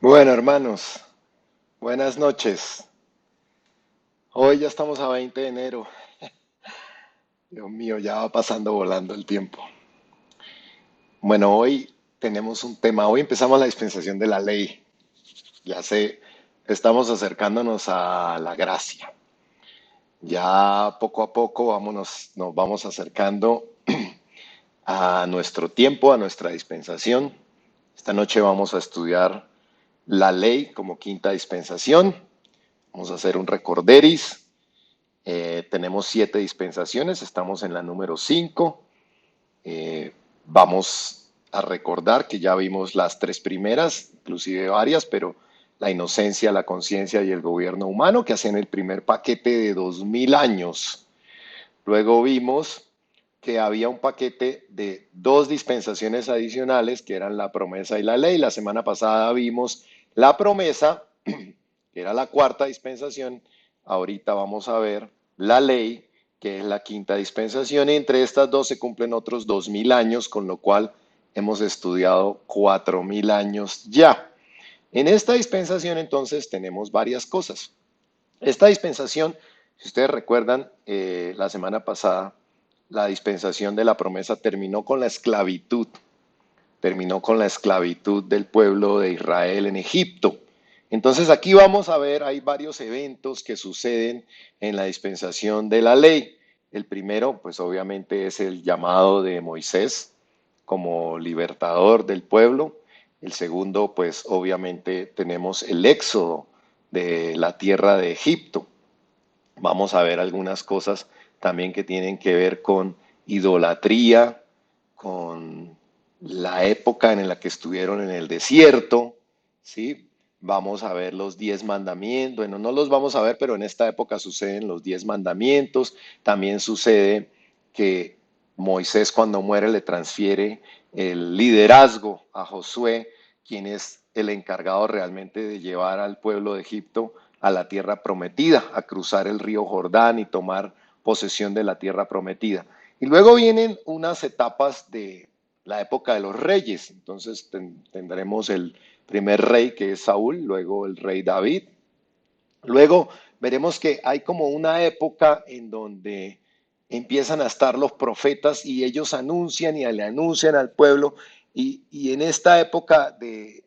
Bueno, hermanos, buenas noches. Hoy ya estamos a 20 de enero. Dios mío, ya va pasando volando el tiempo. Bueno, hoy tenemos un tema. Hoy empezamos la dispensación de la ley. Ya sé, estamos acercándonos a la gracia. Ya poco a poco nos vamos acercando a nuestro tiempo, a nuestra dispensación. Esta noche vamos a estudiar la ley como quinta dispensación. Vamos a hacer un recorderis. Tenemos 7 dispensaciones, estamos en la número 5. Vamos a recordar que ya vimos las 3 primeras, inclusive varias, pero la inocencia, la conciencia y el gobierno humano, que hacen el primer paquete de 2000 años. Luego vimos que había un paquete de 2 dispensaciones adicionales, que eran la promesa y la ley. La semana pasada vimos la promesa, que era la cuarta dispensación. Ahorita vamos a ver la ley, que es la quinta dispensación. Entre estas dos se cumplen otros 2000 años, con lo cual hemos estudiado 4000 años ya. En esta dispensación entonces tenemos varias cosas. Esta dispensación, si ustedes recuerdan, la semana pasada, la dispensación de la promesa terminó con la esclavitud del pueblo de Israel en Egipto. Entonces aquí vamos a ver, hay varios eventos que suceden en la dispensación de la ley. El primero, pues obviamente es el llamado de Moisés como libertador del pueblo. El segundo, pues obviamente tenemos el éxodo de la tierra de Egipto. Vamos a ver algunas cosas también que tienen que ver con idolatría, con la época en la que estuvieron en el desierto, ¿sí? Vamos a ver los 10 mandamientos. Bueno, no los vamos a ver, pero en esta época suceden los 10 mandamientos. También sucede que Moisés, cuando muere, le transfiere el liderazgo a Josué, quien es el encargado realmente de llevar al pueblo de Egipto a la tierra prometida, a cruzar el río Jordán y tomar posesión de la tierra prometida. Y luego vienen unas etapas de la época de los reyes. Entonces tendremos el primer rey, que es Saúl, luego el rey David. Luego veremos que hay como una época en donde empiezan a estar los profetas y ellos anuncian y le anuncian al pueblo. Y en esta época de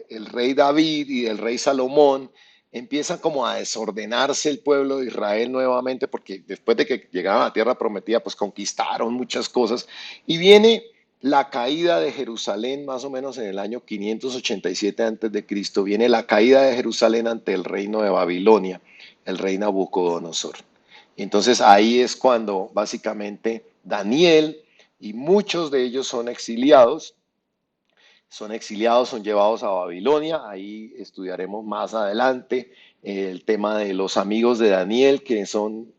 el rey David y del rey Salomón, empieza como a desordenarse el pueblo de Israel nuevamente, porque después de que llegaron a la tierra prometida, pues conquistaron muchas cosas. Y viene la caída de Jerusalén, más o menos en el año 587 antes de Cristo, viene la caída de Jerusalén ante el reino de Babilonia, el rey Nabucodonosor. Y entonces ahí es cuando básicamente Daniel y muchos de ellos son llevados a Babilonia. Ahí estudiaremos más adelante el tema de los amigos de Daniel que son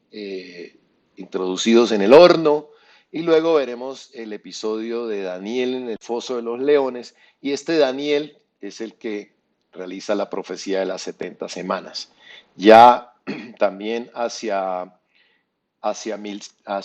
introducidos en el horno. Y luego veremos el episodio de Daniel en el foso de los leones. Y este Daniel es el que realiza la profecía de las 70 semanas. Ya también hacia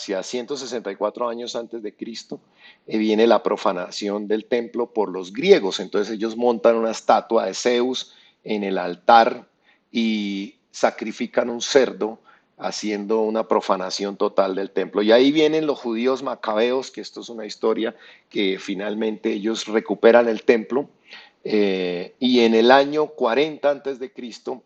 164 años antes de Cristo, viene la profanación del templo por los griegos. Entonces ellos montan una estatua de Zeus en el altar y sacrifican un cerdo, haciendo una profanación total del templo. Y ahí vienen los judíos macabeos, que esto es una historia que finalmente ellos recuperan el templo. Y en el año 40 antes de Cristo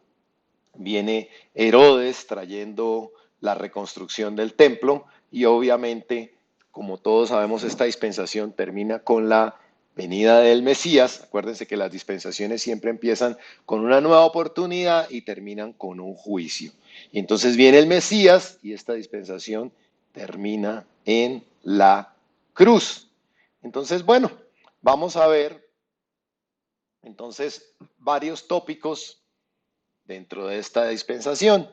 viene Herodes trayendo la reconstrucción del templo y obviamente, como todos sabemos, esta dispensación termina con la venida del Mesías. Acuérdense que las dispensaciones siempre empiezan con una nueva oportunidad y terminan con un juicio. Y entonces viene el Mesías y esta dispensación termina en la cruz. Entonces, bueno, vamos a ver entonces varios tópicos dentro de esta dispensación.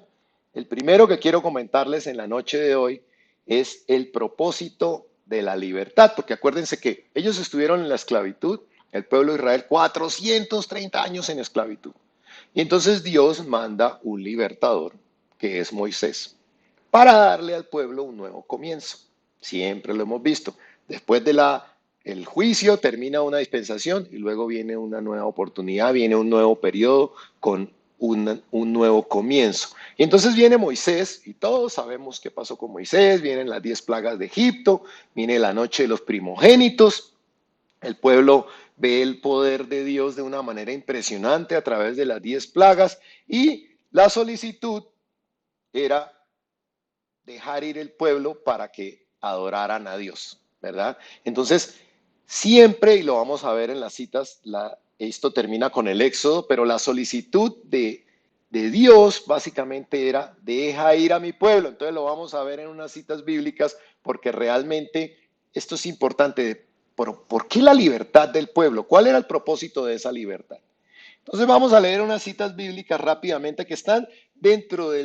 El primero que quiero comentarles en la noche de hoy es el propósito de la libertad, porque acuérdense que ellos estuvieron en la esclavitud, el pueblo de Israel, 430 años en esclavitud. Y entonces Dios manda un libertador, que es Moisés, para darle al pueblo un nuevo comienzo. Siempre lo hemos visto. Después de la el juicio, termina una dispensación y luego viene una nueva oportunidad, viene un nuevo periodo con un nuevo comienzo. Y entonces viene Moisés, y todos sabemos qué pasó con Moisés, vienen las 10 plagas de Egipto, viene la noche de los primogénitos, el pueblo ve el poder de Dios de una manera impresionante a través de las 10 plagas, y la solicitud era dejar ir el pueblo para que adoraran a Dios, ¿verdad? Entonces, siempre, y lo vamos a ver en las citas, esto termina con el Éxodo, pero la solicitud de Dios básicamente era, deja ir a mi pueblo. Entonces lo vamos a ver en unas citas bíblicas porque realmente esto es importante. ¿Por qué la libertad del pueblo? ¿Cuál era el propósito de esa libertad? Entonces vamos a leer unas citas bíblicas rápidamente que están dentro de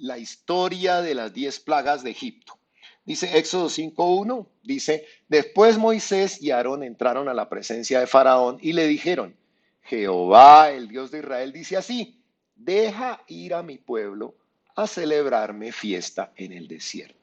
la historia de las 10 plagas de Egipto. Dice Éxodo 5.1, dice, después Moisés y Aarón entraron a la presencia de Faraón y le dijeron, Jehová, el Dios de Israel, dice así, deja ir a mi pueblo a celebrarme fiesta en el desierto.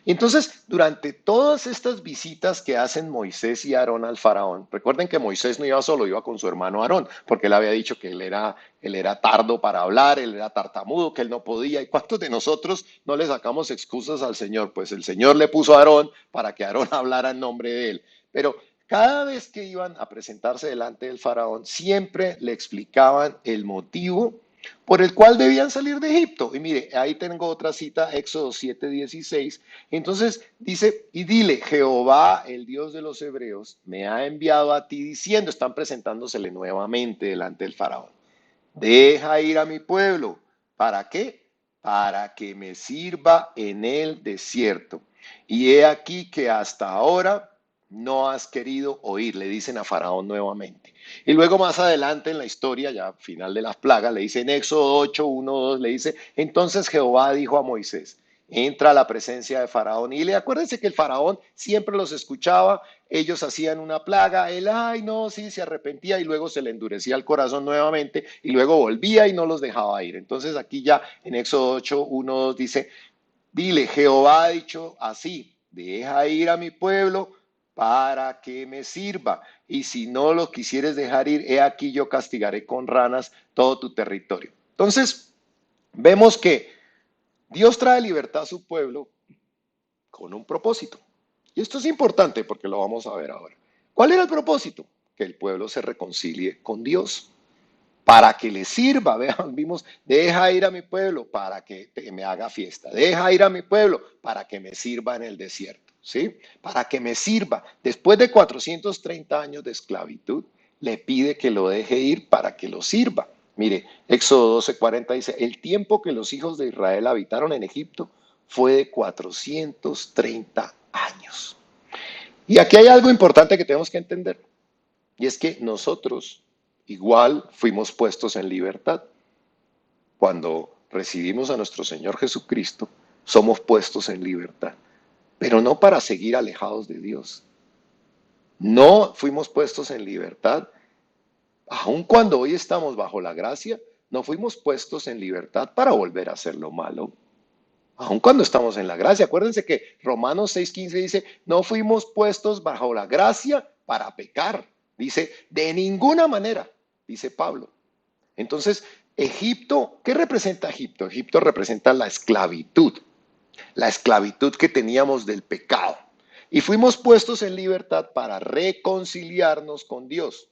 Y entonces, durante todas estas visitas que hacen Moisés y Aarón al faraón, recuerden que Moisés no iba solo, iba con su hermano Aarón, porque él había dicho que él era tardo para hablar, él era tartamudo, que él no podía. ¿Y cuántos de nosotros no le sacamos excusas al Señor? Pues el Señor le puso a Aarón para que Aarón hablara en nombre de él. Pero cada vez que iban a presentarse delante del faraón, siempre le explicaban el motivo por el cual debían salir de Egipto. Y mire, ahí tengo otra cita, Éxodo 7:16. Entonces dice, y dile, Jehová, el Dios de los hebreos, me ha enviado a ti diciendo, están presentándosele nuevamente delante del faraón, deja ir a mi pueblo. ¿Para qué? Para que me sirva en el desierto. Y he aquí que hasta ahora no has querido oír, le dicen a Faraón nuevamente. Y luego más adelante en la historia, ya final de las plagas, le dice en Éxodo 8, 1, 2, le dice, entonces Jehová dijo a Moisés, entra a la presencia de Faraón. Y le acuérdense que el Faraón siempre los escuchaba, ellos hacían una plaga, él, ay, no, sí, se arrepentía y luego se le endurecía el corazón nuevamente y luego volvía y no los dejaba ir. Entonces aquí ya en Éxodo 8, 1, 2 dice, dile, Jehová ha dicho así, deja ir a mi pueblo para que me sirva. Y si no lo quisieres dejar ir, he aquí yo castigaré con ranas todo tu territorio. Entonces, vemos que Dios trae libertad a su pueblo con un propósito. Y esto es importante porque lo vamos a ver ahora. ¿Cuál era el propósito? Que el pueblo se reconcilie con Dios para que le sirva. Vean, vimos, deja ir a mi pueblo para que me haga fiesta. Deja ir a mi pueblo para que me sirva en el desierto. ¿Sí? Para que me sirva. Después de 430 años de esclavitud, le pide que lo deje ir para que lo sirva. Mire, Éxodo 12:40 dice, el tiempo que los hijos de Israel habitaron en Egipto fue de 430 años. Y aquí hay algo importante que tenemos que entender, y es que nosotros igual fuimos puestos en libertad. Cuando recibimos a nuestro Señor Jesucristo, somos puestos en libertad, pero no para seguir alejados de Dios. No fuimos puestos en libertad, aun cuando hoy estamos bajo la gracia, no fuimos puestos en libertad para volver a hacer lo malo. Aun cuando estamos en la gracia. Acuérdense que Romanos 6:15 dice, no fuimos puestos bajo la gracia para pecar. Dice, de ninguna manera, dice Pablo. Entonces, Egipto, ¿qué representa Egipto? Egipto representa la esclavitud que teníamos del pecado. Y fuimos puestos en libertad para reconciliarnos con Dios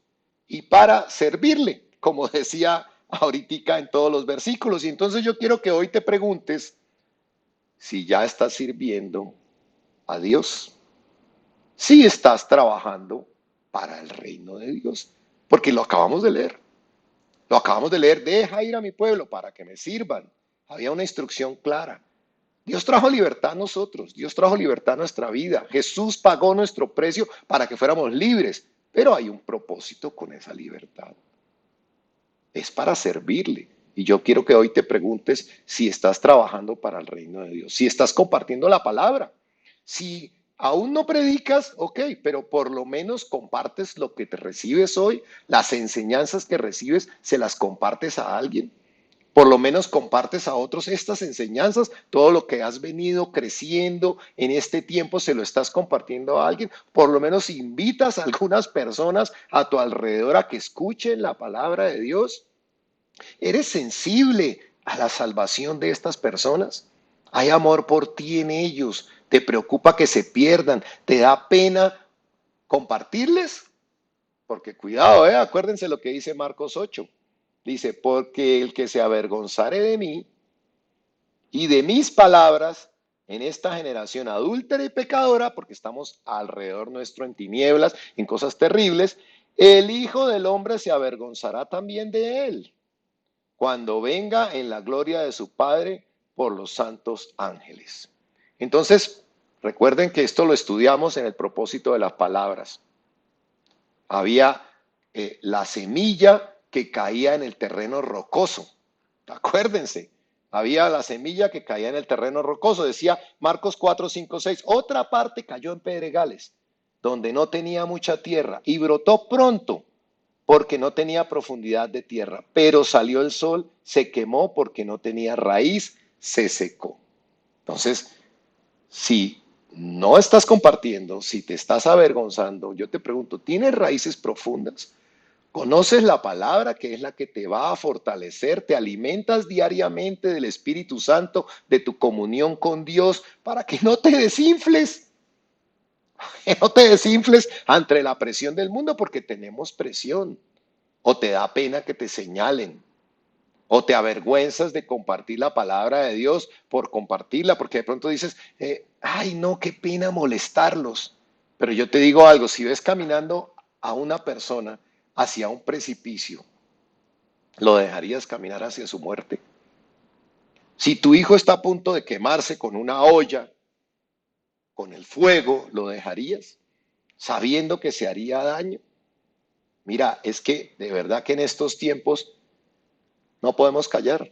y para servirle, como decía ahorita en todos los versículos. Y entonces yo quiero que hoy te preguntes, si ya estás sirviendo a Dios, si estás trabajando para el reino de Dios, porque lo acabamos de leer, deja ir a mi pueblo para que me sirvan. Había una instrucción clara. Dios trajo libertad a nosotros, Dios trajo libertad a nuestra vida, Jesús pagó nuestro precio para que fuéramos libres, pero hay un propósito con esa libertad, es para servirle. Y yo quiero que hoy te preguntes si estás trabajando para el reino de Dios, si estás compartiendo la palabra. Si aún no predicas, ok, pero por lo menos compartes lo que te recibes hoy, las enseñanzas que recibes, se las compartes a alguien. Por lo menos compartes a otros estas enseñanzas, todo lo que has venido creciendo en este tiempo se lo estás compartiendo a alguien. Por lo menos invitas a algunas personas a tu alrededor a que escuchen la palabra de Dios. ¿Eres sensible a la salvación de estas personas? ¿Hay amor por ti en ellos? ¿Te preocupa que se pierdan? ¿Te da pena compartirles? Porque cuidado, acuérdense lo que dice Marcos 8. Dice, porque el que se avergonzare de mí y de mis palabras en esta generación adúltera y pecadora, porque estamos alrededor nuestro en tinieblas, en cosas terribles, el Hijo del Hombre se avergonzará también de él cuando venga en la gloria de su Padre por los santos ángeles. Entonces, recuerden que esto lo estudiamos en el propósito de las palabras. Había la semilla que caía en el terreno rocoso. Acuérdense, había la semilla que caía en el terreno rocoso. Decía Marcos 4, 5, 6. Otra parte cayó en pedregales, donde no tenía mucha tierra, y brotó pronto, porque no tenía profundidad de tierra. Pero salió el sol, se quemó porque no tenía raíz, se secó. Entonces, si no estás compartiendo, si te estás avergonzando, yo te pregunto, ¿tienes raíces profundas? ¿Conoces la palabra que es la que te va a fortalecer? ¿Te alimentas diariamente del Espíritu Santo, de tu comunión con Dios, para que no te desinfles? Que no te desinfles ante la presión del mundo, porque tenemos presión. O te da pena que te señalen, o te avergüenzas de compartir la palabra de Dios por compartirla, porque de pronto dices, ay no, qué pena molestarlos. Pero yo te digo algo, si ves caminando a una persona hacia un precipicio, ¿lo dejarías caminar hacia su muerte? Si tu hijo está a punto de quemarse con una olla, con el fuego, ¿lo dejarías? Sabiendo que se haría daño. Mira, es que de verdad que en estos tiempos no podemos callar.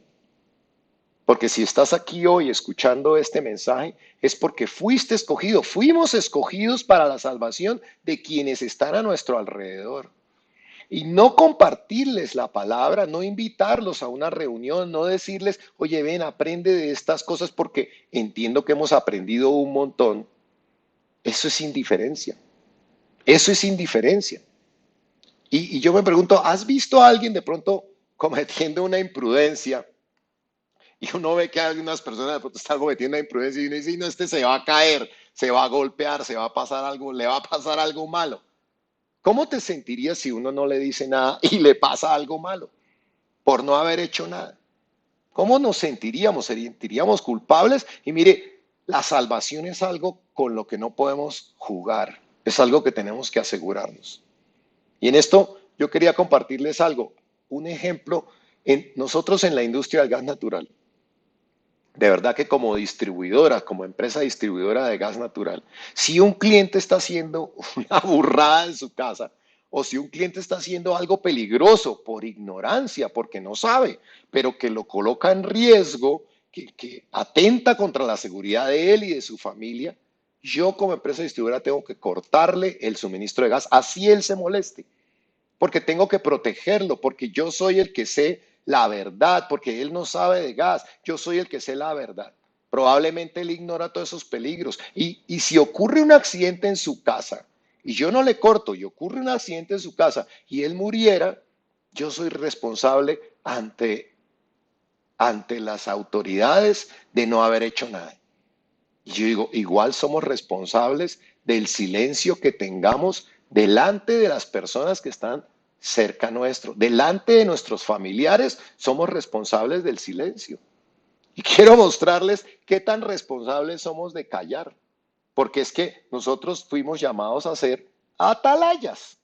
Porque si estás aquí hoy escuchando este mensaje, es porque fuiste escogido, fuimos escogidos para la salvación de quienes están a nuestro alrededor. Y no compartirles la palabra, no invitarlos a una reunión, no decirles, oye, ven, aprende de estas cosas porque entiendo que hemos aprendido un montón. Eso es indiferencia. Eso es indiferencia. Y yo me pregunto, ¿has visto a alguien de pronto cometiendo una imprudencia? Y uno ve que algunas personas de pronto están cometiendo una imprudencia y uno dice, no, este se va a caer, se va a golpear, se va a pasar algo, le va a pasar algo malo. ¿Cómo te sentirías si uno no le dice nada y le pasa algo malo por no haber hecho nada? ¿Cómo nos sentiríamos? ¿Sentiríamos culpables? Y mire, la salvación es algo con lo que no podemos jugar, es algo que tenemos que asegurarnos. Y en esto yo quería compartirles algo, un ejemplo, nosotros en la industria del gas natural. De verdad que como distribuidora, como empresa distribuidora de gas natural, si un cliente está haciendo una burrada en su casa o si un cliente está haciendo algo peligroso por ignorancia, porque no sabe, pero que lo coloca en riesgo, que atenta contra la seguridad de él y de su familia, yo como empresa distribuidora tengo que cortarle el suministro de gas, así él se moleste porque tengo que protegerlo, porque yo soy el que sé la verdad, porque él no sabe de gas, yo soy el que sé la verdad. Probablemente él ignora todos esos peligros. Y si ocurre un accidente en su casa, y yo no le corto, y ocurre un accidente en su casa, y él muriera, yo soy responsable ante las autoridades de no haber hecho nada. Y yo digo, igual somos responsables del silencio que tengamos delante de las personas que están cerca nuestro, delante de nuestros familiares, somos responsables del silencio. Y quiero mostrarles qué tan responsables somos de callar, porque es que nosotros fuimos llamados a ser atalayas.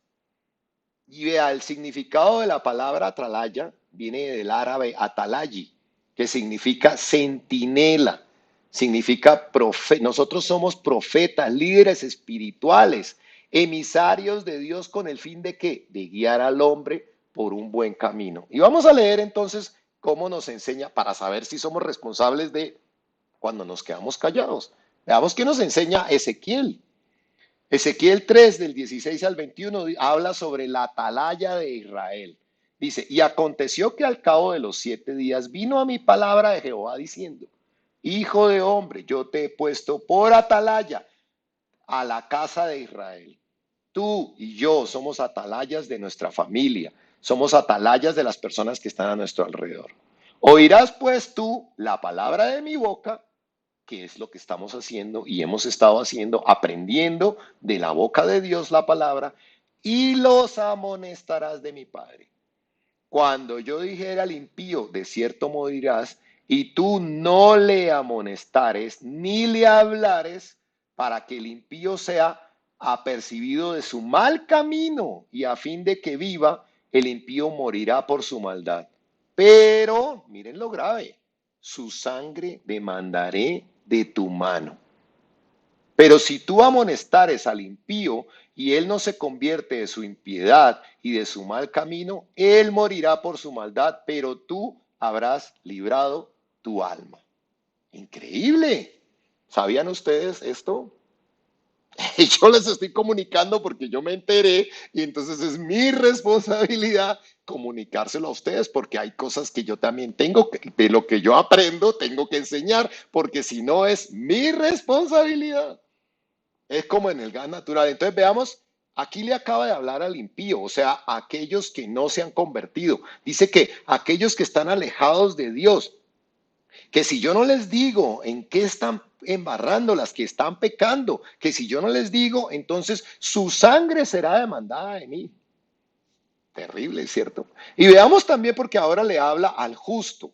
Y vea, el significado de la palabra atalaya viene del árabe atalayi, que significa centinela, significa profeta. Nosotros somos profetas, líderes espirituales, emisarios de Dios con el fin de qué? De guiar al hombre por un buen camino. Y vamos a leer entonces cómo nos enseña para saber si somos responsables de cuando nos quedamos callados. Veamos qué nos enseña Ezequiel. Ezequiel 3 del 16 al 21 habla sobre la atalaya de Israel. Dice, y aconteció que al cabo de los 7 días vino a mi palabra de Jehová diciendo, Hijo de hombre, yo te he puesto por atalaya a la casa de Israel. Tú y yo somos atalayas de nuestra familia, somos atalayas de las personas que están a nuestro alrededor. Oirás pues tú la palabra de mi boca, que es lo que estamos haciendo y hemos estado haciendo, aprendiendo de la boca de Dios la palabra, y los amonestarás de mi Padre. Cuando yo dijera al impío, de cierto morirás, y tú no le amonestares ni le hablares, para que el impío sea apercibido de su mal camino, y a fin de que viva, el impío morirá por su maldad. Pero, miren lo grave, su sangre demandaré de tu mano. Pero si tú amonestares al impío y él no se convierte de su impiedad y de su mal camino, él morirá por su maldad, pero tú habrás librado tu alma. Increíble. ¿Sabían ustedes esto? Y yo les estoy comunicando porque yo me enteré y entonces es mi responsabilidad comunicárselo a ustedes porque hay cosas que yo también tengo que, de lo que yo aprendo, tengo que enseñar porque si no es mi responsabilidad. Es como en el gas natural. Entonces veamos, aquí le acaba de hablar al impío, o sea, a aquellos que no se han convertido. Dice que aquellos que están alejados de Dios, que si yo no les digo en qué están embarrando las que están pecando, que si yo no les digo, entonces su sangre será demandada de mí. Terrible, ¿cierto? Y veamos también porque ahora le habla al justo.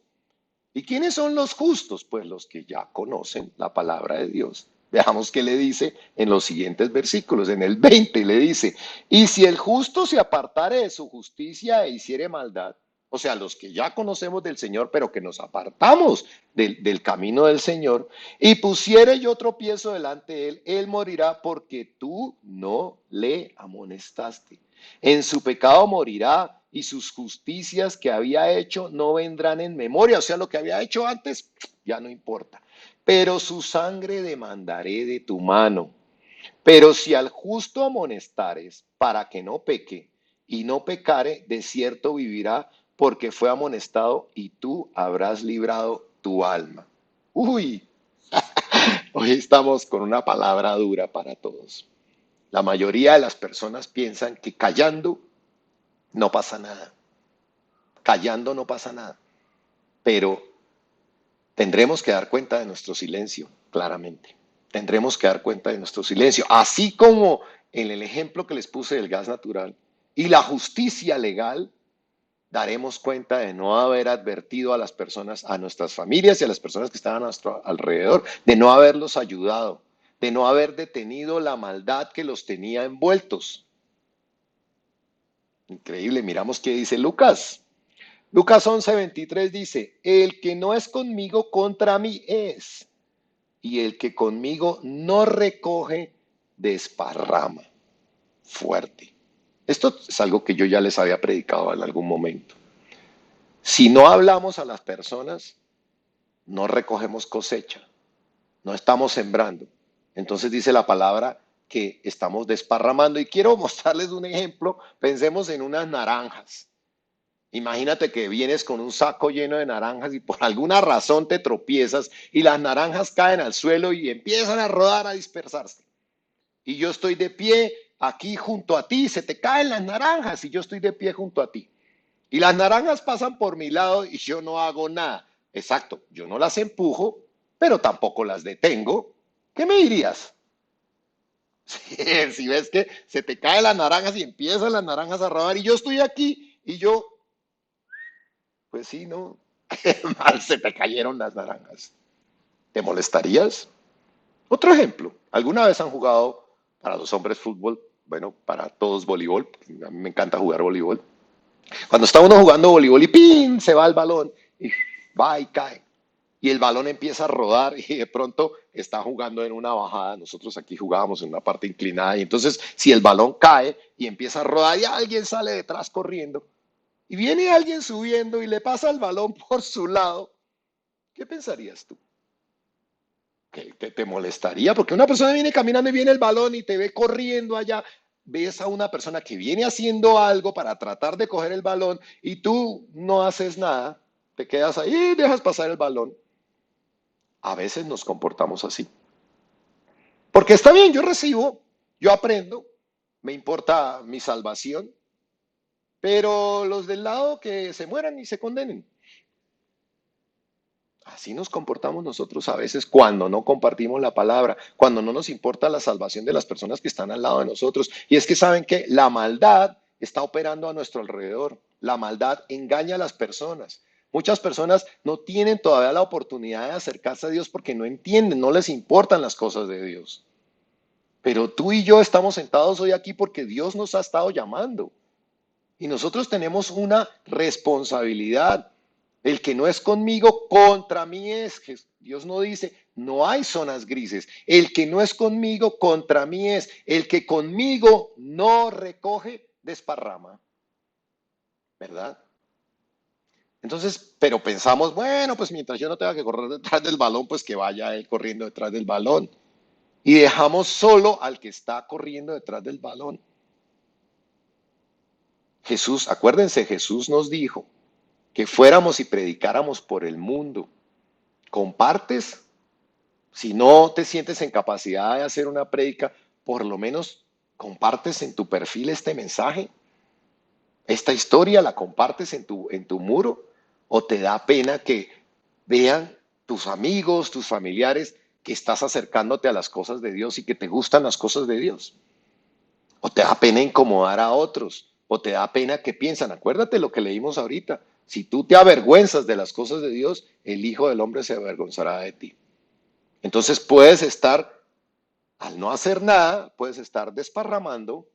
¿Y quiénes son los justos? Pues los que ya conocen la palabra de Dios. Veamos qué le dice en los siguientes versículos. En el 20 le dice, y si el justo se apartare de su justicia e hiciere maldad, o sea, los que ya conocemos del Señor, pero que nos apartamos del camino del Señor, y pusiere yo tropiezo delante de él, él morirá porque tú no le amonestaste. En su pecado morirá y sus justicias que había hecho no vendrán en memoria. O sea, lo que había hecho antes ya no importa. Pero su sangre demandaré de tu mano. Pero si al justo amonestares para que no peque y no pecare, de cierto vivirá porque fue amonestado y tú habrás librado tu alma. Uy, hoy estamos con una palabra dura para todos. La mayoría de las personas piensan que callando no pasa nada. Callando no pasa nada. Pero tendremos que dar cuenta de nuestro silencio, claramente. Tendremos que dar cuenta de nuestro silencio. Así como en el ejemplo que les puse del gas natural y la justicia legal, daremos cuenta de no haber advertido a las personas, a nuestras familias y a las personas que estaban a nuestro alrededor, de no haberlos ayudado, de no haber detenido la maldad que los tenía envueltos. Increíble, miramos qué dice Lucas. Lucas 11:23 dice, el que no es conmigo contra mí es, y el que conmigo no recoge, desparrama. Fuerte. Esto es algo que yo ya les había predicado en algún momento. Si no hablamos a las personas, no recogemos cosecha, no estamos sembrando. Entonces dice la palabra que estamos desparramando. Y quiero mostrarles un ejemplo. Pensemos en unas naranjas. Imagínate que vienes con un saco lleno de naranjas y por alguna razón te tropiezas y las naranjas caen al suelo y empiezan a rodar, a dispersarse. Y yo estoy de pie aquí junto a ti, se te caen las naranjas y yo estoy de pie junto a ti. Y las naranjas pasan por mi lado y yo no hago nada. Exacto, yo no las empujo, pero tampoco las detengo. ¿Qué me dirías? Si ves que se te caen las naranjas y empiezan las naranjas a rodar y yo estoy aquí y yo pues sí, ¿no? Mal se te cayeron las naranjas. ¿Te molestarías? Otro ejemplo. ¿Alguna vez han jugado para los hombres fútbol? Bueno, para todos voleibol. A mí me encanta jugar voleibol. Cuando está uno jugando voleibol y ¡pin! Se va el balón y va y cae. Y el balón empieza a rodar y de pronto está jugando en una bajada. Nosotros aquí jugábamos en una parte inclinada y entonces si el balón cae y empieza a rodar y alguien sale detrás corriendo, y viene alguien subiendo y le pasa el balón por su lado, ¿qué pensarías tú? ¿Que te molestaría? Porque una persona viene caminando y viene el balón y te ve corriendo allá. ves a una persona que viene haciendo algo para tratar de coger el balón y tú no haces nada, te quedas ahí y dejas pasar el balón. A veces nos comportamos así. Porque está bien, yo recibo, yo aprendo, me importa mi salvación, pero los del lado que se mueran y se condenen. Así nos comportamos nosotros a veces cuando no compartimos la palabra, cuando no nos importa la salvación de las personas que están al lado de nosotros. Y es que saben que la maldad está operando a nuestro alrededor. La maldad engaña a las personas. Muchas personas no tienen todavía la oportunidad de acercarse a Dios porque no entienden, no les importan las cosas de Dios. Pero tú y yo estamos sentados hoy aquí porque Dios nos ha estado llamando. Y nosotros tenemos una responsabilidad. El que no es conmigo, contra mí es. Dios no dice, no hay zonas grises. El que no es conmigo, contra mí es. El que conmigo no recoge, desparrama. ¿Verdad? Entonces, pero pensamos, bueno, pues mientras yo no tenga que correr detrás del balón, pues que vaya él corriendo detrás del balón. Y dejamos solo al que está corriendo detrás del balón. Jesús, acuérdense, Jesús nos dijo que fuéramos y predicáramos por el mundo. ¿Compartes? Si no te sientes en capacidad de hacer una prédica, por lo menos compartes en tu perfil este mensaje, esta historia, la compartes en tu muro, o te da pena que vean tus amigos, tus familiares, que estás acercándote a las cosas de Dios y que te gustan las cosas de Dios. O te da pena incomodar a otros, o te da pena que piensan. Acuérdate lo que leímos ahorita. Si tú te avergüenzas de las cosas de Dios, el Hijo del Hombre se avergonzará de ti. Entonces puedes estar, al no hacer nada, puedes estar desparramando,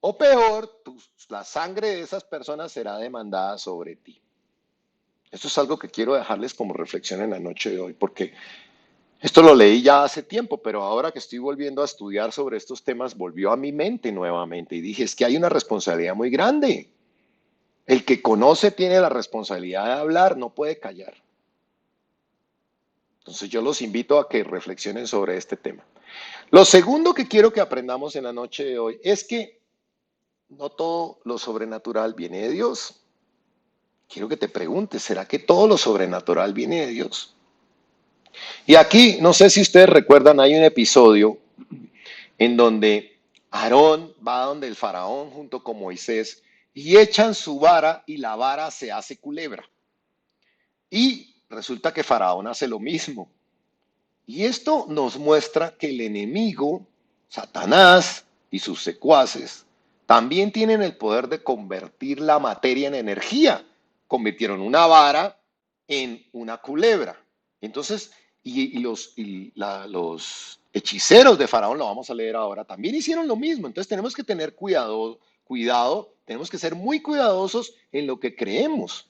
o peor, la sangre de esas personas será demandada sobre ti. Esto es algo que quiero dejarles como reflexión en la noche de hoy, porque esto lo leí ya hace tiempo, pero ahora que estoy volviendo a estudiar sobre estos temas, volvió a mi mente nuevamente y dije, es que hay una responsabilidad muy grande. El que conoce tiene la responsabilidad de hablar, no puede callar. Entonces yo los invito a que reflexionen sobre este tema. Lo segundo que quiero que aprendamos en la noche de hoy es que no todo lo sobrenatural viene de Dios. Quiero que te preguntes, ¿será que todo lo sobrenatural viene de Dios? Y aquí, no sé si ustedes recuerdan, hay un episodio en donde Aarón va donde el faraón junto con Moisés y echan su vara y la vara se hace culebra. Y resulta que Faraón hace lo mismo. Y esto nos muestra que el enemigo, Satanás y sus secuaces, también tienen el poder de convertir la materia en energía. Convirtieron una vara en una culebra. Entonces, los hechiceros de Faraón, lo vamos a leer ahora, también hicieron lo mismo. Entonces tenemos que tener cuidado, tenemos que ser muy cuidadosos en lo que creemos,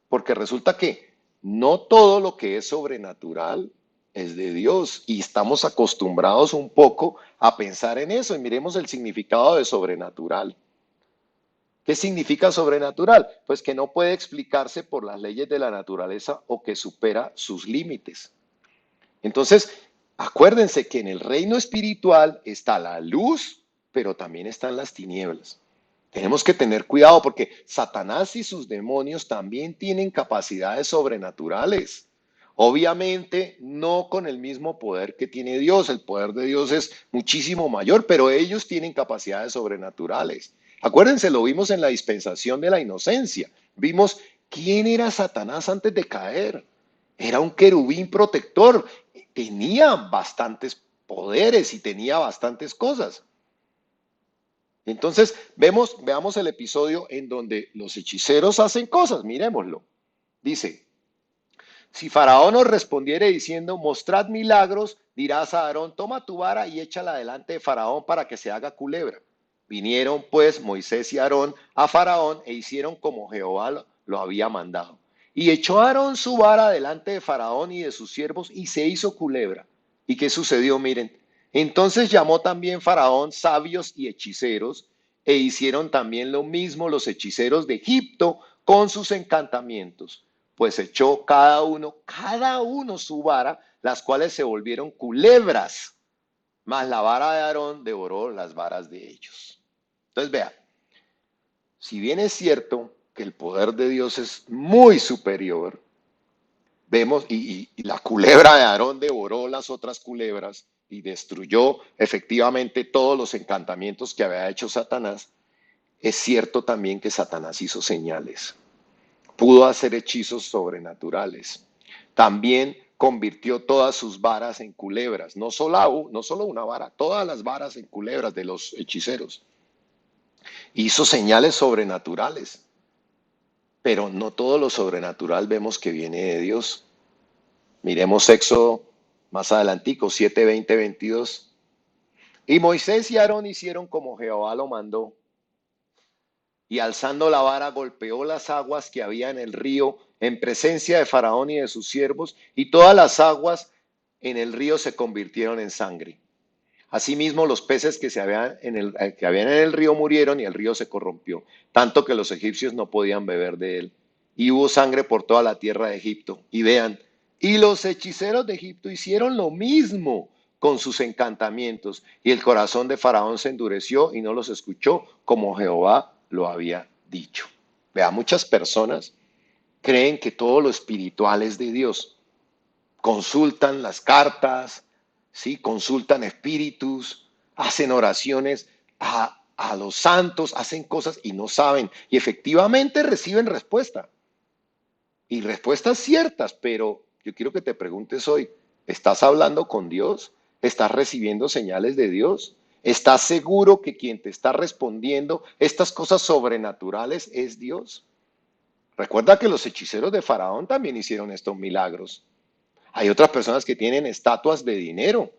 porque resulta que no todo lo que es sobrenatural es de Dios y estamos acostumbrados un poco a pensar en eso y miremos el significado de sobrenatural. ¿Qué significa sobrenatural? Pues que no puede explicarse por las leyes de la naturaleza o que supera sus límites. Entonces, acuérdense que en el reino espiritual está la luz, pero también están las tinieblas. Tenemos que tener cuidado porque Satanás y sus demonios también tienen capacidades sobrenaturales. Obviamente no con el mismo poder que tiene Dios. El poder de Dios es muchísimo mayor, pero ellos tienen capacidades sobrenaturales. Acuérdense, lo vimos en la dispensación de la inocencia. Vimos quién era Satanás antes de caer. Era un querubín protector. Tenía bastantes poderes y tenía bastantes cosas. Entonces, veamos el episodio en donde los hechiceros hacen cosas, miremoslo. Dice, si Faraón os respondiere diciendo, mostrad milagros, dirás a Aarón, toma tu vara y échala delante de Faraón para que se haga culebra. Vinieron pues Moisés y Aarón a Faraón e hicieron como Jehová lo había mandado. Y echó Aarón su vara delante de Faraón y de sus siervos y se hizo culebra. ¿Y qué sucedió? Miren, entonces llamó también Faraón sabios y hechiceros e hicieron también lo mismo los hechiceros de Egipto con sus encantamientos. Pues echó cada uno su vara, las cuales se volvieron culebras. mas la vara de Aarón devoró las varas de ellos. Entonces vea, si bien es cierto que el poder de Dios es muy superior, vemos, y la culebra de Aarón devoró las otras culebras y destruyó efectivamente todos los encantamientos que había hecho Satanás, es cierto también que Satanás hizo señales, pudo hacer hechizos sobrenaturales. También convirtió todas sus varas en culebras, no solo una vara, todas las varas en culebras de los hechiceros. Hizo señales sobrenaturales, pero no todo lo sobrenatural vemos que viene de Dios. Miremos Éxodo más adelantico, 7, 20, 22. Y Moisés y Aarón hicieron como Jehová lo mandó, y alzando la vara golpeó las aguas que había en el río en presencia de Faraón y de sus siervos, y todas las aguas en el río se convirtieron en sangre. Asimismo, los peces que habían en el río murieron y el río se corrompió, tanto que los egipcios no podían beber de él. Y hubo sangre por toda la tierra de Egipto. Y vean, y los hechiceros de Egipto hicieron lo mismo con sus encantamientos, y el corazón de Faraón se endureció y no los escuchó como Jehová lo había dicho. Vea, muchas personas creen que todo lo espiritual es de Dios. Consultan las cartas, ¿sí? Consultan espíritus, hacen oraciones a los santos, hacen cosas y no saben. Y efectivamente reciben respuesta. Y respuestas ciertas, pero yo quiero que te preguntes hoy, ¿estás hablando con Dios? ¿Estás recibiendo señales de Dios? ¿Estás seguro que quien te está respondiendo estas cosas sobrenaturales es Dios? Recuerda que los hechiceros de Faraón también hicieron estos milagros. Hay otras personas que tienen estatuas de dinero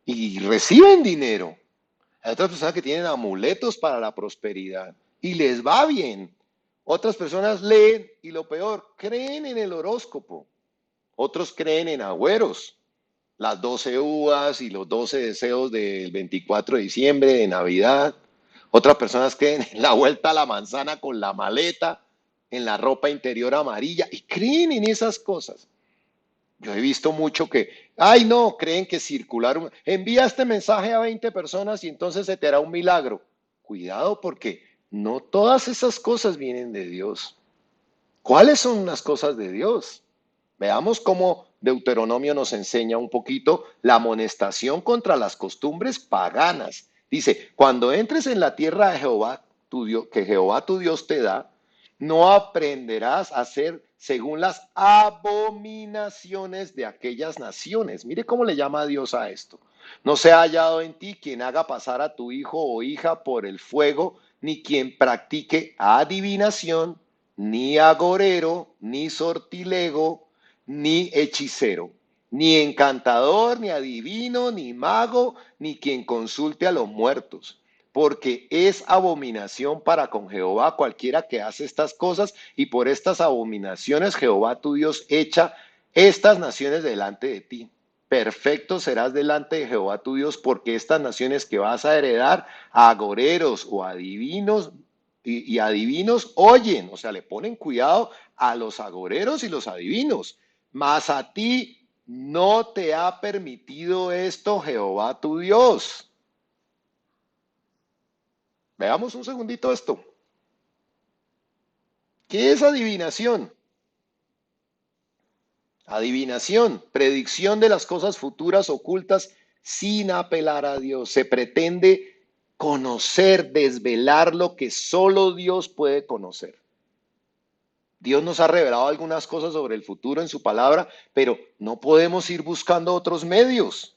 y reciben dinero. Hay otras personas que tienen amuletos para la prosperidad y les va bien. Otras personas leen y lo peor, creen en el horóscopo. Otros creen en agüeros, las 12 uvas y los 12 deseos del 24 de diciembre, de Navidad. Otras personas creen en la vuelta a la manzana con la maleta, en la ropa interior amarilla y creen en esas cosas. Yo he visto mucho que, ay no, creen que envía este mensaje a 20 personas y entonces se te hará un milagro. Cuidado porque no todas esas cosas vienen de Dios. ¿Cuáles son las cosas de Dios? Veamos cómo Deuteronomio nos enseña un poquito la amonestación contra las costumbres paganas. Dice, cuando entres en la tierra de Jehová, tu Dios, que Jehová tu Dios te da, no aprenderás a hacer según las abominaciones de aquellas naciones. Mire cómo le llama a Dios a esto. No se ha hallado en ti quien haga pasar a tu hijo o hija por el fuego, ni quien practique adivinación, ni agorero, ni sortilego, ni hechicero, ni encantador, ni adivino, ni mago, ni quien consulte a los muertos, porque es abominación para con Jehová cualquiera que hace estas cosas, y por estas abominaciones Jehová tu Dios echa estas naciones delante de ti. Perfecto serás delante de Jehová tu Dios, porque estas naciones que vas a heredar, agoreros o adivinos, y adivinos oyen, o sea, le ponen cuidado a los agoreros y los adivinos, mas a ti no te ha permitido esto Jehová tu Dios. Veamos un segundito esto. ¿Qué es adivinación? Adivinación, predicción de las cosas futuras ocultas sin apelar a Dios. Se pretende conocer, desvelar lo que solo Dios puede conocer. Dios nos ha revelado algunas cosas sobre el futuro en su palabra, pero no podemos ir buscando otros medios.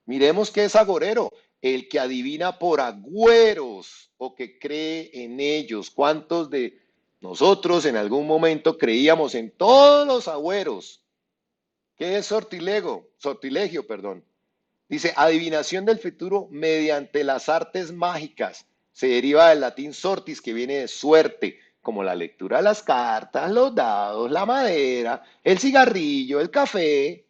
Miremos qué es agorero, el que adivina por agüeros o que cree en ellos. ¿Cuántos de nosotros en algún momento creíamos en todos los agüeros? ¿Qué es sortilego? Sortilegio, perdón. Dice, adivinación del futuro mediante las artes mágicas. Se deriva del latín sortis, que viene de suerte, como la lectura de las cartas, los dados, la madera, el cigarrillo, el café,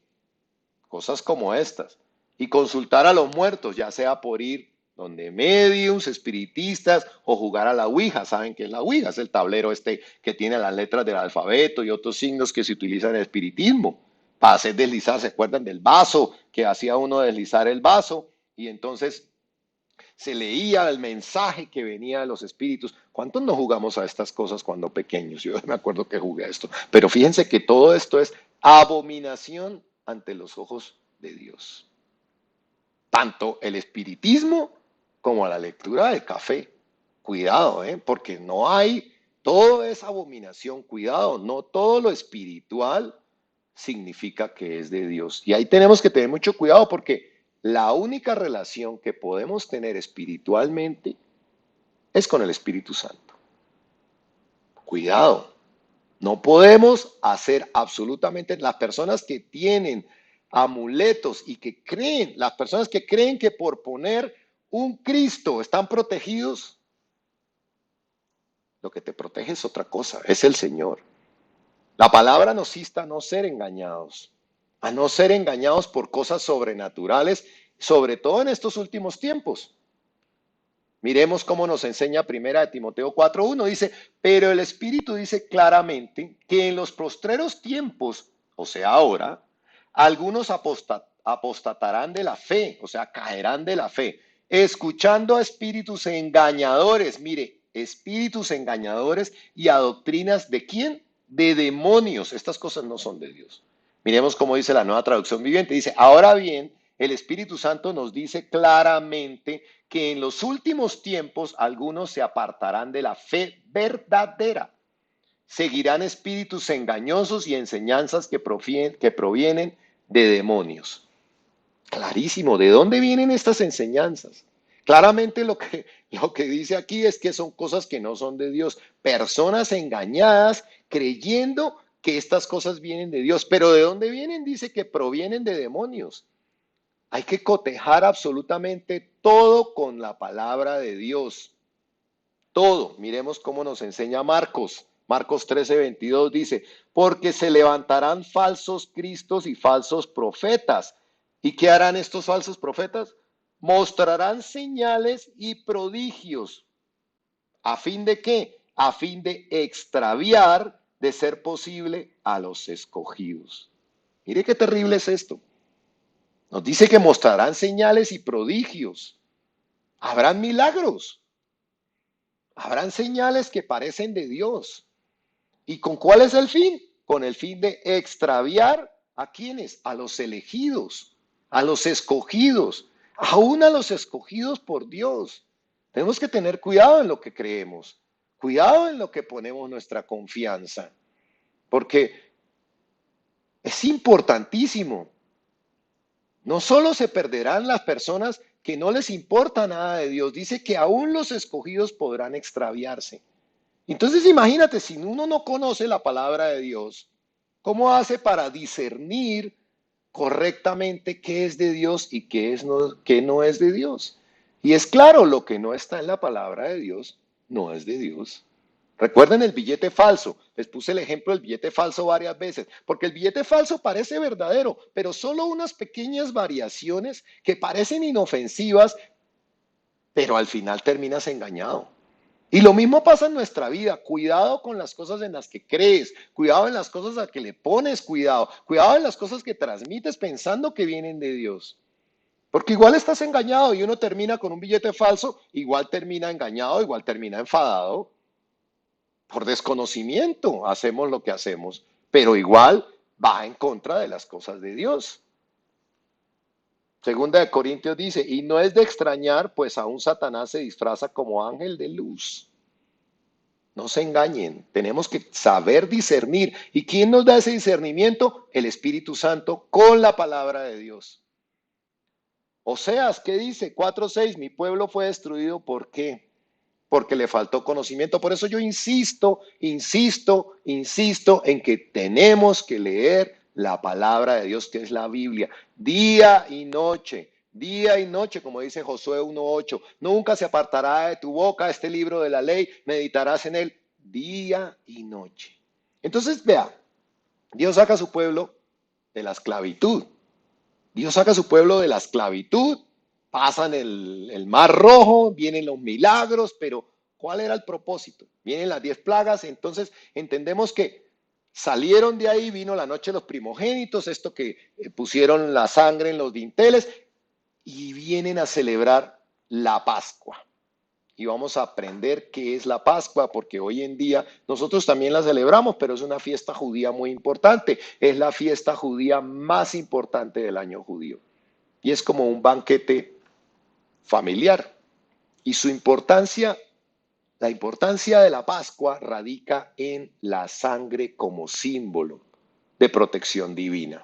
cosas como estas. Y consultar a los muertos, ya sea por ir donde mediums, espiritistas o jugar a la ouija. ¿Saben qué es la ouija? Es el tablero este que tiene las letras del alfabeto y otros signos que se utilizan en el espiritismo para hacer deslizar. ¿Se acuerdan del vaso que hacía uno deslizar el vaso? y entonces se leía el mensaje que venía de los espíritus. ¿Cuántos no jugamos a estas cosas cuando pequeños? Yo me acuerdo que jugué a esto. Pero fíjense que todo esto es abominación ante los ojos de Dios. Tanto el espiritismo como la lectura del café. Cuidado, porque no hay, todo es abominación. Cuidado, no todo lo espiritual significa que es de Dios. Y ahí tenemos que tener mucho cuidado porque la única relación que podemos tener espiritualmente es con el Espíritu Santo. Cuidado, no podemos hacer absolutamente, las personas que tienen amuletos y que creen, las personas que creen que por poner un Cristo están protegidos, lo que te protege es otra cosa, es el Señor. La palabra nos insta a no ser engañados, a no ser engañados por cosas sobrenaturales, sobre todo en estos últimos tiempos. Miremos cómo nos enseña primera de Timoteo 4:1. Dice, pero el Espíritu dice claramente que en los postreros tiempos, o sea, ahora, algunos apostatarán de la fe, o sea, caerán de la fe, escuchando a espíritus engañadores. Mire, espíritus engañadores y a doctrinas de quién? De demonios. Estas cosas no son de Dios. Miremos cómo dice la Nueva Traducción Viviente. Dice, ahora bien, el Espíritu Santo nos dice claramente que en los últimos tiempos algunos se apartarán de la fe verdadera. Seguirán espíritus engañosos y enseñanzas que provienen de demonios. Clarísimo, ¿de dónde vienen estas enseñanzas? Claramente lo que dice aquí es que son cosas que no son de Dios. Personas engañadas creyendo que estas cosas vienen de Dios. Pero ¿de dónde vienen? Dice que provienen de demonios. Hay que cotejar absolutamente todo con la palabra de Dios. Todo. Miremos cómo nos enseña Marcos. Marcos 13:22 dice, porque se levantarán falsos cristos y falsos profetas. ¿Y qué harán estos falsos profetas? Mostrarán señales y prodigios. ¿A fin de qué? A fin de extraviar, de ser posible, a los escogidos. Mire qué terrible es esto. Nos dice que mostrarán señales y prodigios. Habrán milagros. Habrán señales que parecen de Dios. ¿Y con cuál es el fin? Con el fin de extraviar a quienes, a los elegidos, a los escogidos, aún a los escogidos por Dios. Tenemos que tener cuidado en lo que creemos, cuidado en lo que ponemos nuestra confianza, porque es importantísimo. No solo se perderán las personas que no les importa nada de Dios, dice que aún los escogidos podrán extraviarse. Entonces imagínate, si uno no conoce la palabra de Dios, ¿cómo hace para discernir correctamente qué es de Dios y qué no es de Dios? Y es claro, lo que no está en la palabra de Dios no es de Dios. Recuerden el billete falso. Les puse el ejemplo del billete falso varias veces, porque el billete falso parece verdadero, pero solo unas pequeñas variaciones que parecen inofensivas, pero al final terminas engañado. Y lo mismo pasa en nuestra vida. Cuidado con las cosas en las que crees, cuidado en las cosas a que le pones cuidado, cuidado en las cosas que transmites pensando que vienen de Dios. Porque igual estás engañado y uno termina con un billete falso, igual termina engañado, igual termina enfadado. Por desconocimiento hacemos lo que hacemos, pero igual va en contra de las cosas de Dios. Segunda de Corintios dice, y no es de extrañar, pues aún Satanás se disfraza como ángel de luz. No se engañen, tenemos que saber discernir. ¿Y quién nos da ese discernimiento? El Espíritu Santo con la palabra de Dios. Oseas, ¿qué dice? 4:6, mi pueblo fue destruido, ¿por qué? Porque le faltó conocimiento. Por eso yo insisto en que tenemos que leer la palabra de Dios, que es la Biblia, día y noche, como dice Josué 1:8. Nunca se apartará de tu boca este libro de la ley, meditarás en él día y noche. Entonces, vea, Dios saca a su pueblo de la esclavitud. Dios saca a su pueblo de la esclavitud, pasan el mar rojo, vienen los milagros, pero ¿cuál era el propósito? Vienen las 10 plagas, entonces entendemos que salieron de ahí, vino la noche de los primogénitos, esto que pusieron la sangre en los dinteles, y vienen a celebrar la Pascua. Y vamos a aprender qué es la Pascua, porque hoy en día nosotros también la celebramos, pero es una fiesta judía muy importante. Es la fiesta judía más importante del año judío. Y es como un banquete familiar. Y su importancia, la importancia de la Pascua radica en la sangre como símbolo de protección divina.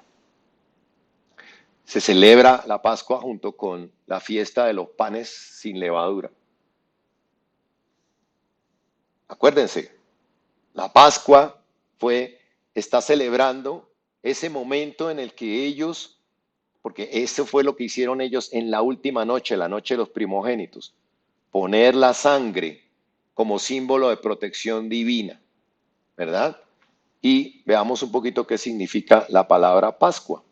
Se celebra la Pascua junto con la fiesta de los panes sin levadura. Acuérdense, la Pascua está celebrando ese momento en el que ellos, porque eso fue lo que hicieron ellos en la última noche, la noche de los primogénitos, poner la sangre como símbolo de protección divina, ¿verdad? Y veamos un poquito qué significa la palabra Pascua.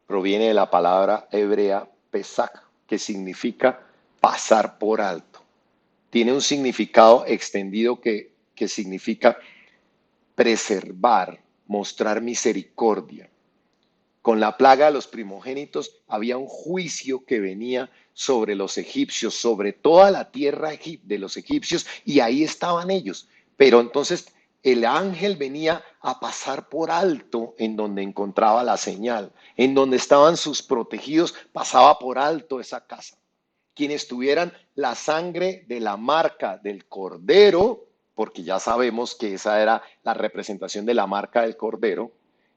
Proviene de la palabra hebrea Pesach, que significa pasar por alto. Tiene un significado extendido que significa preservar, mostrar misericordia. Con la plaga de los primogénitos había un juicio que venía sobre los egipcios, sobre toda la tierra de los egipcios, y ahí estaban ellos. Pero entonces el ángel venía a pasar por alto en donde encontraba la señal, en donde estaban sus protegidos, pasaba por alto esa casa. Quienes tuvieran la sangre de la marca del cordero, porque ya sabemos que esa era la representación de la marca del cordero,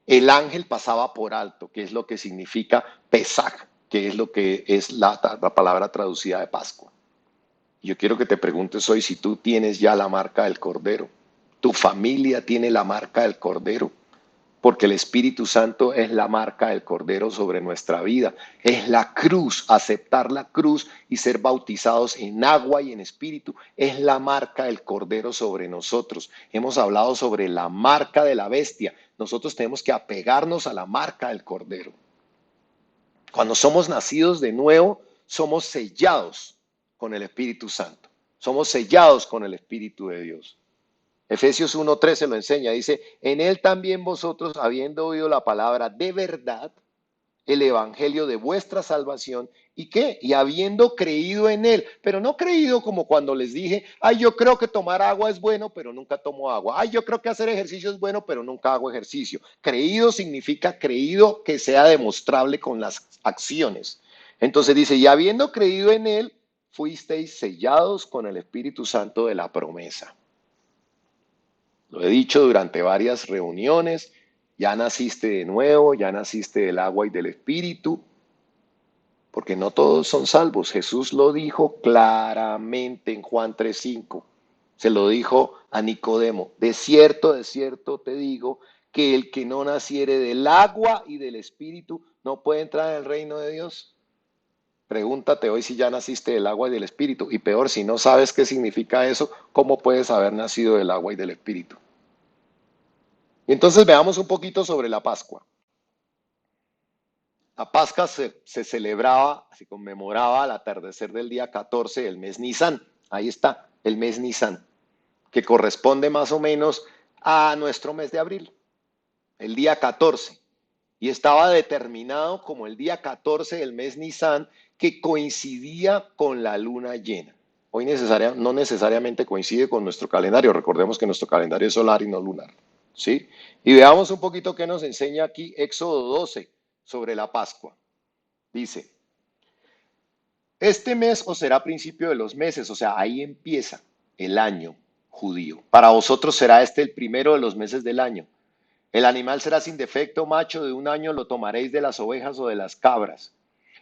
el ángel pasaba por alto, que es lo que significa Pesaj, que es lo que es la palabra traducida de Pascua. Yo quiero que te preguntes hoy si tú tienes ya la marca del cordero, tu familia tiene la marca del cordero, porque el Espíritu Santo es la marca del Cordero sobre nuestra vida. Es la cruz, aceptar la cruz y ser bautizados en agua y en Espíritu. Es la marca del Cordero sobre nosotros. Hemos hablado sobre la marca de la bestia. Nosotros tenemos que apegarnos a la marca del Cordero. Cuando somos nacidos de nuevo, somos sellados con el Espíritu Santo. Somos sellados con el Espíritu de Dios. Efesios 1:13 lo enseña, dice, en él también vosotros, habiendo oído la palabra de verdad, el evangelio de vuestra salvación, ¿y qué? Y habiendo creído en él, pero no creído como cuando les dije, ay, yo creo que tomar agua es bueno, pero nunca tomo agua, ay, yo creo que hacer ejercicio es bueno, pero nunca hago ejercicio. Creído significa creído que sea demostrable con las acciones. Entonces dice, y habiendo creído en él, fuisteis sellados con el Espíritu Santo de la promesa. Lo he dicho durante varias reuniones, ya naciste de nuevo, ya naciste del agua y del espíritu, porque no todos son salvos. Jesús lo dijo claramente en Juan 3:5. Se lo dijo a Nicodemo, de cierto te digo, que el que no naciere del agua y del espíritu no puede entrar en el reino de Dios. Pregúntate hoy si ya naciste del agua y del espíritu. Y peor, si no sabes qué significa eso, ¿cómo puedes haber nacido del agua y del espíritu? Y entonces veamos un poquito sobre la Pascua. La Pascua se celebraba, se conmemoraba al atardecer del día 14 del mes Nisan. Ahí está, el mes Nisan, que corresponde más o menos a nuestro mes de abril, el día 14. Y estaba determinado como el día 14 del mes Nisan, que coincidía con la luna llena. Hoy no necesariamente coincide con nuestro calendario. Recordemos que nuestro calendario es solar y no lunar. ¿Sí? Y veamos un poquito qué nos enseña aquí Éxodo 12 sobre la Pascua. Dice, este mes os será principio de los meses, o sea, ahí empieza el año judío. Para vosotros será este el primero de los meses del año. El animal será sin defecto, macho de un año, lo tomaréis de las ovejas o de las cabras.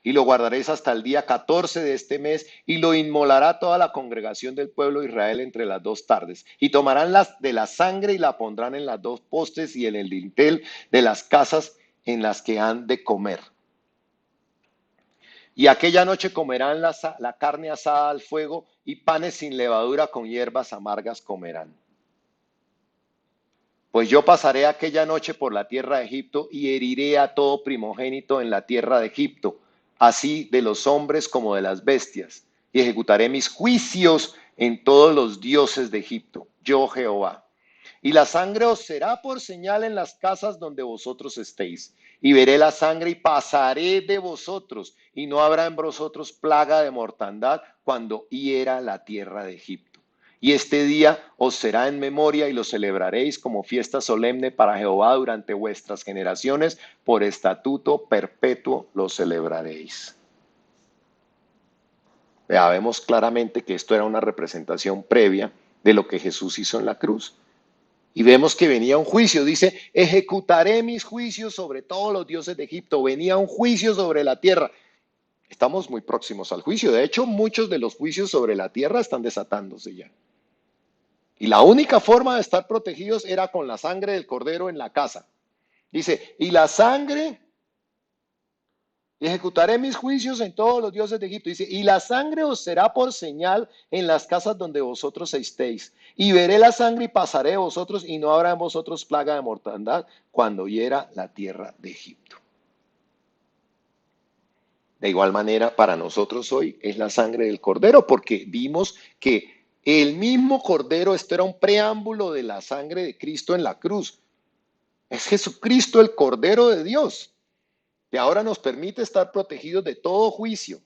Y lo guardaréis hasta el día 14 de este mes, y lo inmolará toda la congregación del pueblo de Israel entre las 2 tardes. Y tomarán de la sangre y la pondrán en las 2 postes y en el dintel de las casas en las que han de comer. Y aquella noche comerán la carne asada al fuego, y panes sin levadura con hierbas amargas comerán. Pues yo pasaré aquella noche por la tierra de Egipto y heriré a todo primogénito en la tierra de Egipto, así de los hombres como de las bestias, y ejecutaré mis juicios en todos los dioses de Egipto, yo Jehová. Y la sangre os será por señal en las casas donde vosotros estéis. Y veré la sangre y pasaré de vosotros, y no habrá en vosotros plaga de mortandad cuando hiera la tierra de Egipto. Y este día os será en memoria y lo celebraréis como fiesta solemne para Jehová durante vuestras generaciones, por estatuto perpetuo lo celebraréis. Ya vemos claramente que esto era una representación previa de lo que Jesús hizo en la cruz. Y vemos que venía un juicio, dice, ejecutaré mis juicios sobre todos los dioses de Egipto, venía un juicio sobre la tierra. Estamos muy próximos al juicio, de hecho muchos de los juicios sobre la tierra están desatándose ya. Y la única forma de estar protegidos era con la sangre del cordero en la casa. Dice, y la sangre, ejecutaré mis juicios en todos los dioses de Egipto. Dice, y la sangre os será por señal en las casas donde vosotros estéis. Y veré la sangre y pasaré de vosotros, y no habrá en vosotros plaga de mortandad cuando hiera la tierra de Egipto. De igual manera, para nosotros hoy es la sangre del cordero, porque vimos que el mismo cordero, esto era un preámbulo de la sangre de Cristo en la cruz. Es Jesucristo el Cordero de Dios, que ahora nos permite estar protegidos de todo juicio.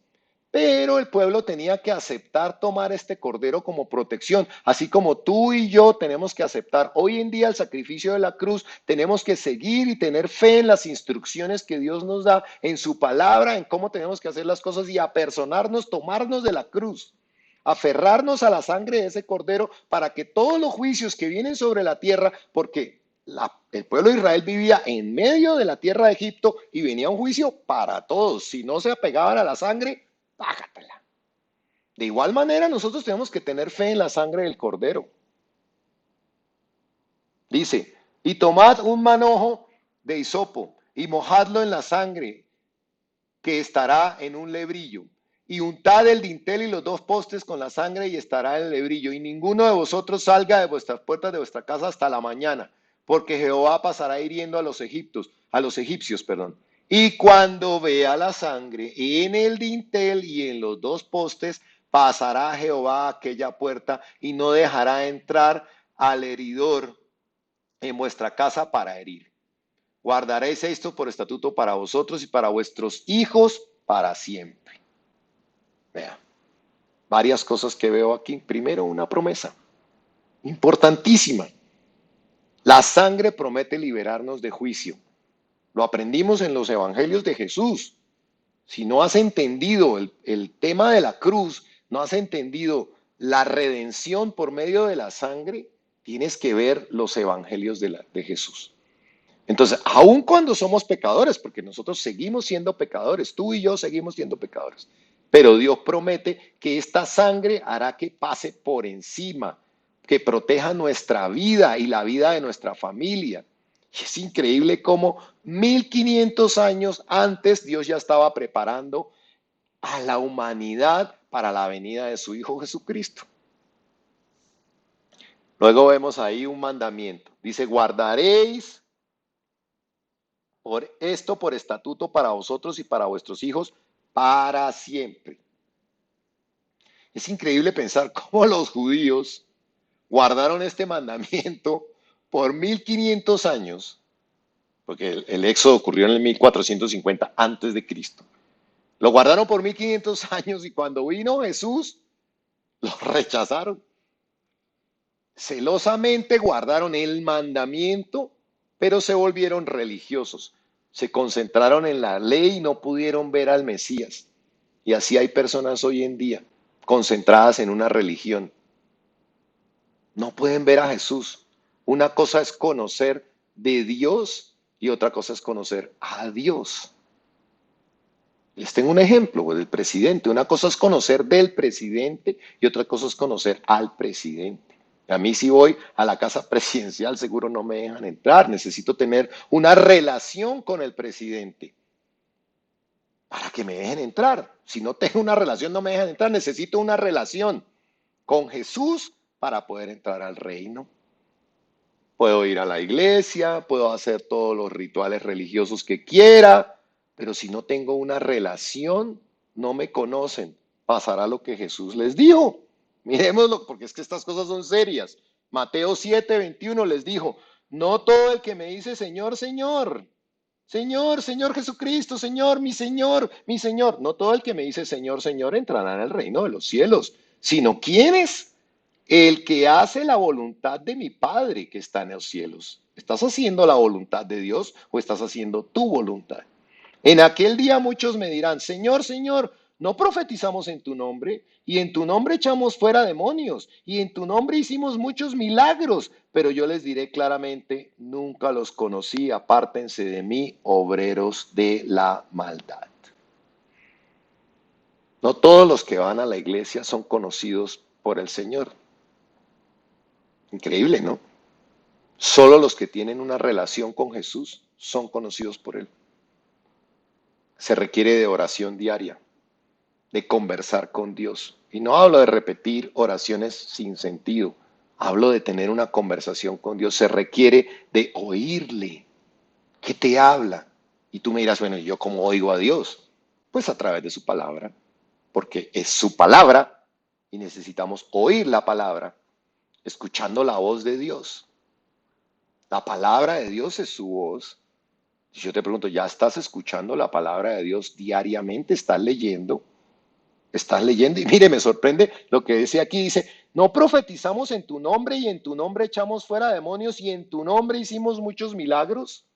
Pero el pueblo tenía que aceptar tomar este cordero como protección, así como tú y yo tenemos que aceptar hoy en día el sacrificio de la cruz, tenemos que seguir y tener fe en las instrucciones que Dios nos da, en su palabra, en cómo tenemos que hacer las cosas y apersonarnos, tomarnos de la cruz, aferrarnos a la sangre de ese cordero para que todos los juicios que vienen sobre la tierra, porque el pueblo de Israel vivía en medio de la tierra de Egipto y venía un juicio para todos, si no se apegaban a la sangre, págatela. De igual manera, nosotros tenemos que tener fe en la sangre del cordero. Dice, y tomad un manojo de hisopo y mojadlo en la sangre que estará en un lebrillo. Y untad el dintel y los dos postes con la sangre y estará en el lebrillo. Y ninguno de vosotros salga de vuestras puertas de vuestra casa hasta la mañana, porque Jehová pasará hiriendo a los egipcios, perdón. Y cuando vea la sangre en el dintel y en los dos postes, pasará Jehová a aquella puerta y no dejará entrar al heridor en vuestra casa para herir. Guardaréis esto por estatuto para vosotros y para vuestros hijos para siempre. Vean, varias cosas que veo aquí. Primero, una promesa importantísima. La sangre promete liberarnos de juicio. Lo aprendimos en los evangelios de Jesús. Si no has entendido el tema de la cruz, no has entendido la redención por medio de la sangre, tienes que ver los evangelios de Jesús. Entonces, aun cuando somos pecadores, porque nosotros seguimos siendo pecadores, tú y yo seguimos siendo pecadores, pero Dios promete que esta sangre hará que pase por encima, que proteja nuestra vida y la vida de nuestra familia. Y es increíble cómo 1500 años antes Dios ya estaba preparando a la humanidad para la venida de su Hijo Jesucristo. Luego vemos ahí un mandamiento. Dice, guardaréis por esto por estatuto para vosotros y para vuestros hijos para siempre. Es increíble pensar cómo los judíos guardaron este mandamiento por 1500 años, porque el éxodo ocurrió en el 1450 antes de Cristo. Lo guardaron por 1500 años y cuando vino Jesús, lo rechazaron. Celosamente guardaron el mandamiento, pero se volvieron religiosos. Se concentraron en la ley y no pudieron ver al Mesías. Y así hay personas hoy en día concentradas en una religión. No pueden ver a Jesús. Una cosa es conocer de Dios y otra cosa es conocer a Dios. Les tengo un ejemplo del presidente. Una cosa es conocer del presidente y otra cosa es conocer al presidente. A mí si voy a la casa presidencial seguro no me dejan entrar. Necesito tener una relación con el presidente para que me dejen entrar. Si no tengo una relación no me dejan entrar. Necesito una relación con Jesús para poder entrar al reino. Puedo ir a la iglesia, puedo hacer todos los rituales religiosos que quiera, pero si no tengo una relación, no me conocen. Pasará lo que Jesús les dijo. Miremoslo, porque es que estas cosas son serias. Mateo 7:21 les dijo, no todo el que me dice Señor, Señor Señor, Señor Jesucristo, Señor, mi Señor, mi Señor. No todo el que me dice Señor, Señor entrará en el reino de los cielos, sino ¿quién es? El que hace la voluntad de mi Padre que está en los cielos. ¿Estás haciendo la voluntad de Dios o estás haciendo tu voluntad? En aquel día muchos me dirán, Señor, Señor, no profetizamos en tu nombre, y en tu nombre echamos fuera demonios, y en tu nombre hicimos muchos milagros, pero yo les diré claramente, nunca los conocí, apártense de mí, obreros de la maldad. No todos los que van a la iglesia son conocidos por el Señor. Increíble, ¿no? Solo los que tienen una relación con Jesús son conocidos por Él. Se requiere de oración diaria, de conversar con Dios. Y no hablo de repetir oraciones sin sentido, hablo de tener una conversación con Dios. Se requiere de oírle, que te habla. Y tú me dirás, bueno, ¿y yo cómo oigo a Dios? Pues a través de su palabra, porque es su palabra y necesitamos oír la palabra, escuchando la voz de Dios. La palabra de Dios es su voz. Y yo te pregunto, ¿ya estás escuchando la palabra de Dios diariamente? ¿Estás leyendo? Estás leyendo y mire, me sorprende lo que dice aquí, dice, no profetizamos en tu nombre y en tu nombre echamos fuera demonios y en tu nombre hicimos muchos milagros.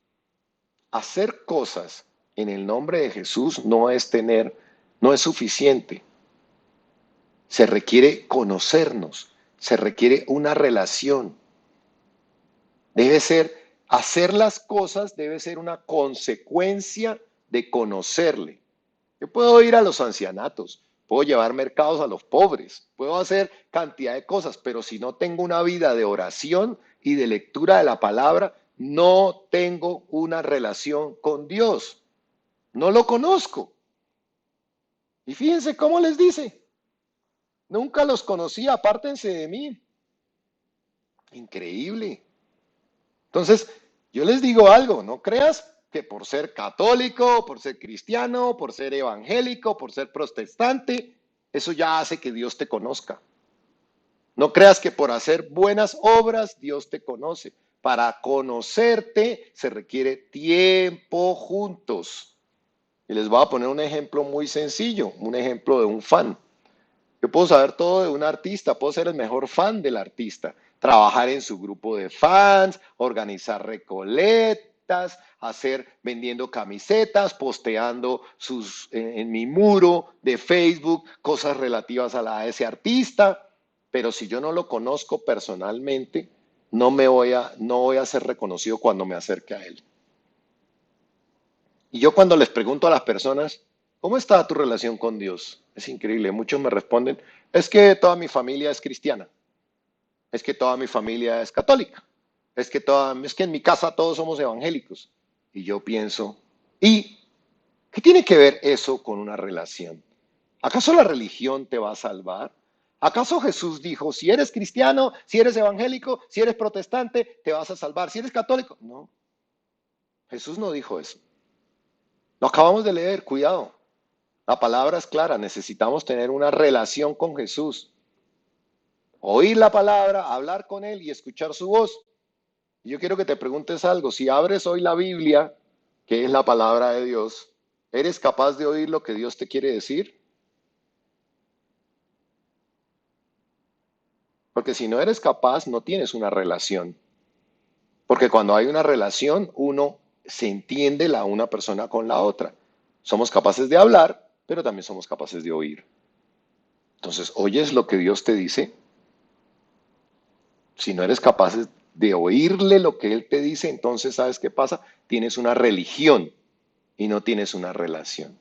Hacer cosas en el nombre de Jesús no es suficiente. Se requiere conocernos, se requiere una relación. Debe ser, hacer las cosas debe ser una consecuencia de conocerle. Yo puedo ir a los ancianatos, puedo llevar mercados a los pobres, puedo hacer cantidad de cosas, pero si no tengo una vida de oración y de lectura de la palabra, no tengo una relación con Dios. No lo conozco. Y fíjense cómo les dice, nunca los conocí, apártense de mí. Increíble. Entonces, yo les digo algo, no creas que por ser católico, por ser cristiano, por ser evangélico, por ser protestante, eso ya hace que Dios te conozca. No creas que por hacer buenas obras Dios te conoce. Para conocerte se requiere tiempo juntos. Y les voy a poner un ejemplo muy sencillo, un ejemplo de un fan. Yo puedo saber todo de un artista, puedo ser el mejor fan del artista, trabajar en su grupo de fans, organizar recolectas, hacer vendiendo camisetas, posteando en mi muro de Facebook cosas relativas a ese artista, pero si yo no lo conozco personalmente, no voy a ser reconocido cuando me acerque a él. Y yo cuando les pregunto a las personas, ¿cómo está tu relación con Dios? Es increíble, muchos me responden, es que toda mi familia es cristiana, es que toda mi familia es católica, es que en mi casa todos somos evangélicos. Y yo pienso, ¿y qué tiene que ver eso con una relación? ¿Acaso la religión te va a salvar? ¿Acaso Jesús dijo, si eres cristiano, si eres evangélico, si eres protestante, te vas a salvar? Si eres católico, no, Jesús no dijo eso. Lo acabamos de leer, cuidado. La palabra es clara, necesitamos tener una relación con Jesús. Oír la palabra, hablar con Él y escuchar su voz. Y yo quiero que te preguntes algo. Si abres hoy la Biblia, que es la palabra de Dios, ¿eres capaz de oír lo que Dios te quiere decir? Porque si no eres capaz, no tienes una relación. Porque cuando hay una relación, uno se entiende la una persona con la otra. Somos capaces de hablar, pero también somos capaces de oír. Entonces, ¿oyes lo que Dios te dice? Si no eres capaz de oírle lo que Él te dice, entonces, ¿sabes qué pasa? Tienes una religión y no tienes una relación.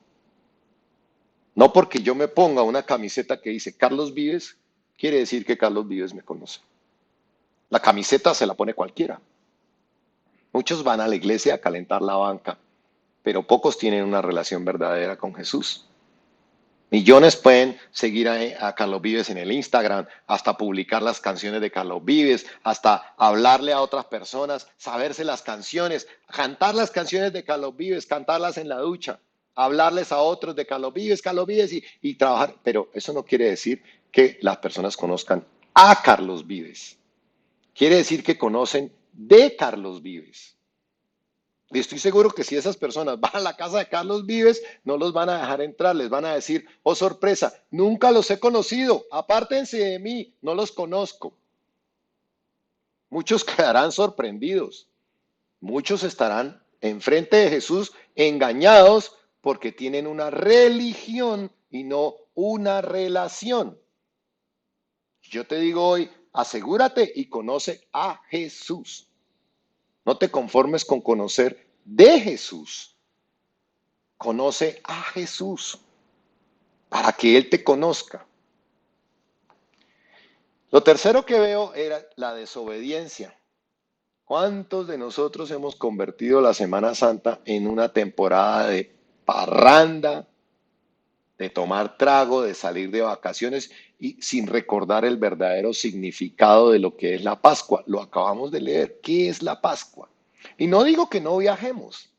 No porque yo me ponga una camiseta que dice Carlos Vives, quiere decir que Carlos Vives me conoce. La camiseta se la pone cualquiera. Muchos van a la iglesia a calentar la banca, pero pocos tienen una relación verdadera con Jesús. Millones pueden seguir a Carlos Vives en el Instagram, hasta publicar las canciones de Carlos Vives, hasta hablarle a otras personas, saberse las canciones, cantar las canciones de Carlos Vives, cantarlas en la ducha, hablarles a otros de Carlos Vives y trabajar. Pero eso no quiere decir que las personas conozcan a Carlos Vives. Quiere decir que conocen de Carlos Vives. Y estoy seguro que si esas personas van a la casa de Carlos Vives, no los van a dejar entrar, les van a decir, oh sorpresa, nunca los he conocido, apártense de mí, no los conozco. Muchos quedarán sorprendidos, muchos estarán enfrente de Jesús engañados porque tienen una religión y no una relación. Yo te digo hoy, asegúrate y conoce a Jesús. No te conformes con conocer de Jesús. Conoce a Jesús para que Él te conozca. Lo tercero que veo era la desobediencia. ¿Cuántos de nosotros hemos convertido la Semana Santa en una temporada de parranda, de tomar trago, de salir de vacaciones y sin recordar el verdadero significado de lo que es la Pascua? Lo acabamos de leer. ¿Qué es la Pascua? Y no digo que no viajemos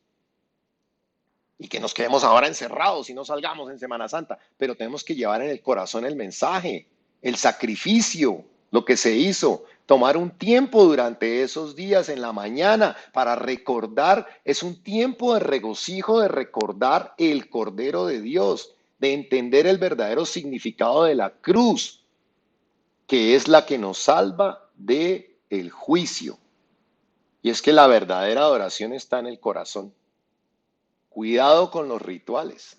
y que nos quedemos ahora encerrados y no salgamos en Semana Santa, pero tenemos que llevar en el corazón el mensaje, el sacrificio, lo que se hizo, tomar un tiempo durante esos días en la mañana para recordar, es un tiempo de regocijo, de recordar el Cordero de Dios, de entender el verdadero significado de la cruz, que es la que nos salva de el juicio. Y es que la verdadera adoración está en el corazón. Cuidado con los rituales,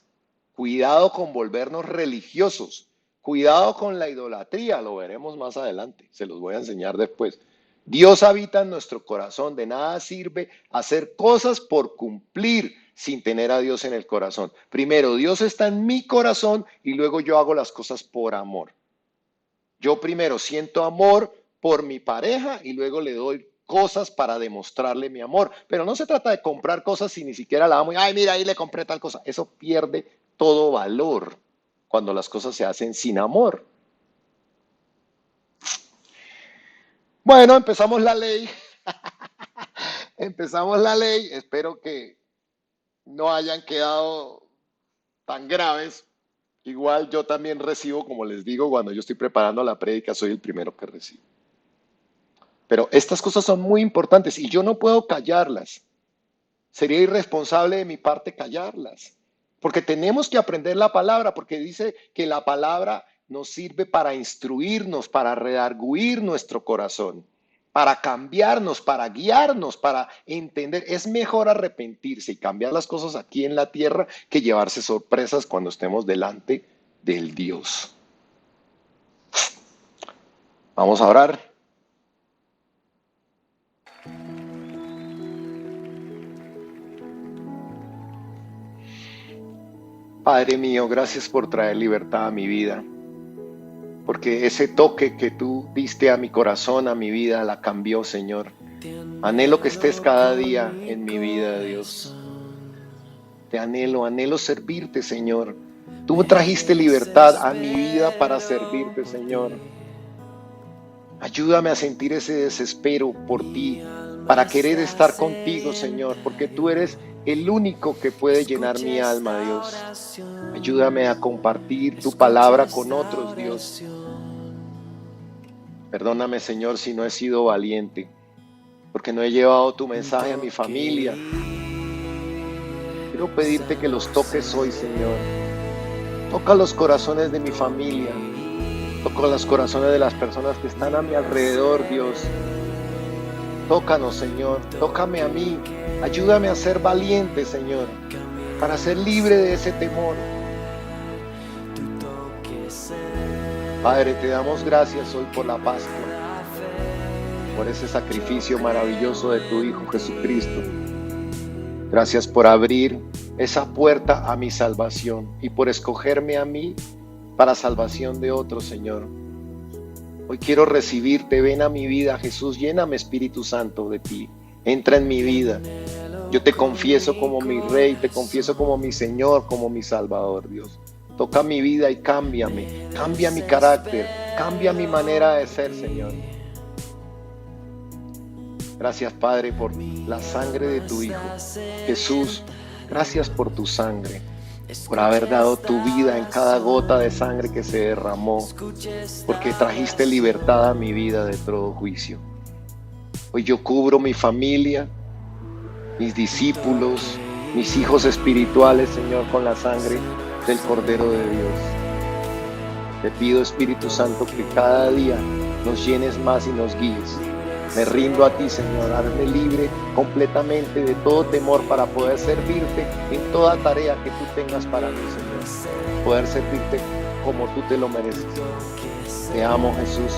cuidado con volvernos religiosos, cuidado con la idolatría, lo veremos más adelante, se los voy a enseñar después. Dios habita en nuestro corazón, de nada sirve hacer cosas por cumplir sin tener a Dios en el corazón. Primero, Dios está en mi corazón y luego yo hago las cosas por amor. Yo primero siento amor por mi pareja y luego le doy cosas para demostrarle mi amor. Pero no se trata de comprar cosas si ni siquiera la amo y, ay, mira, ahí le compré tal cosa. Eso pierde todo valor cuando las cosas se hacen sin amor. Bueno, empezamos la ley. Empezamos la ley. Espero que no hayan quedado tan graves. Igual yo también recibo, como les digo, cuando yo estoy preparando la prédica, soy el primero que recibo. Pero estas cosas son muy importantes y yo no puedo callarlas. Sería irresponsable de mi parte callarlas. Porque tenemos que aprender la palabra, porque dice que la palabra nos sirve para instruirnos, para redarguir nuestro corazón, para cambiarnos, para guiarnos, para entender. Es mejor arrepentirse y cambiar las cosas aquí en la tierra que llevarse sorpresas cuando estemos delante del Dios. Vamos a orar. Padre mío, gracias por traer libertad a mi vida, porque ese toque que tú diste a mi corazón, a mi vida, la cambió, Señor. Anhelo que estés cada día en mi vida, Dios. Te anhelo servirte, Señor. Tú trajiste libertad a mi vida para servirte, Señor. Ayúdame a sentir ese desespero por ti, para querer estar contigo, Señor, porque tú eres el único que puede llenar mi alma, Dios. Ayúdame a compartir tu palabra con otros, Dios. Perdóname, Señor, si no he sido valiente, porque no he llevado tu mensaje a mi familia. Quiero pedirte que los toques hoy, Señor. Toca los corazones de mi familia. Toca los corazones de las personas que están a mi alrededor, Dios. Tócanos, Señor. Tócame a mí. Ayúdame a ser valiente, Señor, para ser libre de ese temor. Padre, te damos gracias hoy por la Pascua, por ese sacrificio maravilloso de tu Hijo Jesucristo. Gracias por abrir esa puerta a mi salvación y por escogerme a mí para salvación de otros, Señor. Hoy quiero recibirte, ven a mi vida, Jesús, lléname, Espíritu Santo, de ti. Entra en mi vida. Yo te confieso como mi Rey, te confieso como mi Señor, como mi Salvador, Dios. Toca mi vida y cámbiame. Cambia mi carácter, cambia mi manera de ser, Señor. Gracias, Padre, por la sangre de tu Hijo. Jesús, gracias por tu sangre, por haber dado tu vida en cada gota de sangre que se derramó, porque trajiste libertad a mi vida de todo juicio. Hoy yo cubro mi familia, mis discípulos, mis hijos espirituales, Señor, con la sangre del Cordero de Dios. Te pido, Espíritu Santo, que cada día nos llenes más y nos guíes. Me rindo a ti, Señor, hazme libre completamente de todo temor para poder servirte en toda tarea que tú tengas para mí, Señor. Poder servirte como tú te lo mereces. Te amo, Jesús.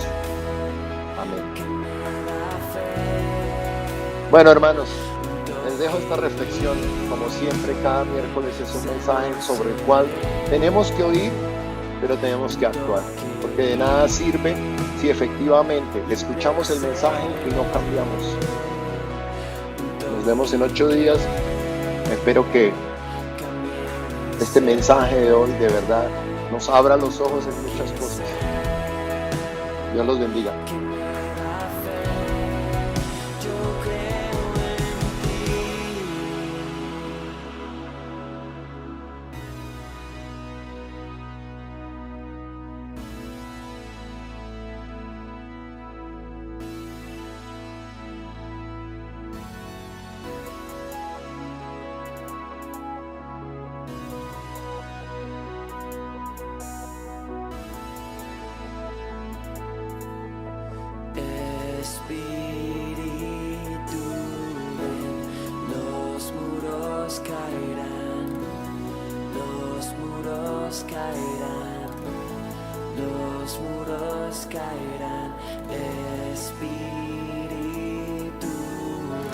Amén. Bueno, hermanos, les dejo esta reflexión. Como siempre, cada miércoles es un mensaje sobre el cual tenemos que oír, pero tenemos que actuar. Porque de nada sirve si efectivamente escuchamos el mensaje y no cambiamos. Nos vemos en 8 días. Espero que este mensaje de hoy de verdad nos abra los ojos en muchas cosas. Dios los bendiga. Espíritu, ven, los muros caerán, los muros caerán, los muros caerán. Espíritu, ven,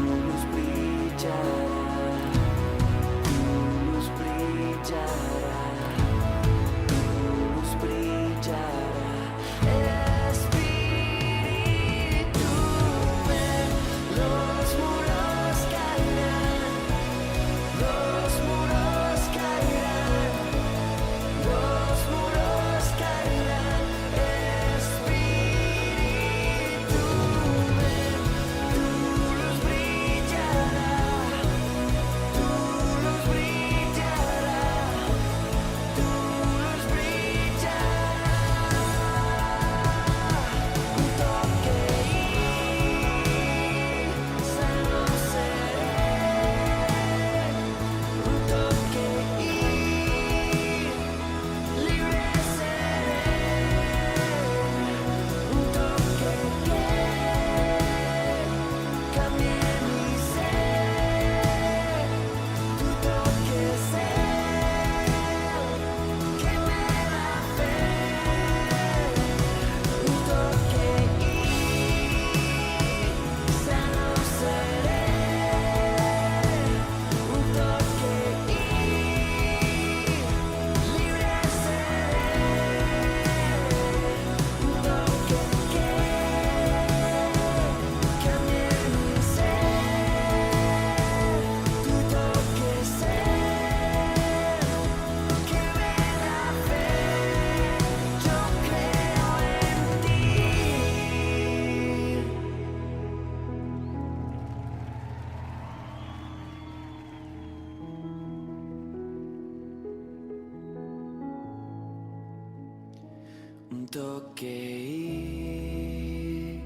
tu luz brillará, tu luz brillará, tu luz brillará. Un toque y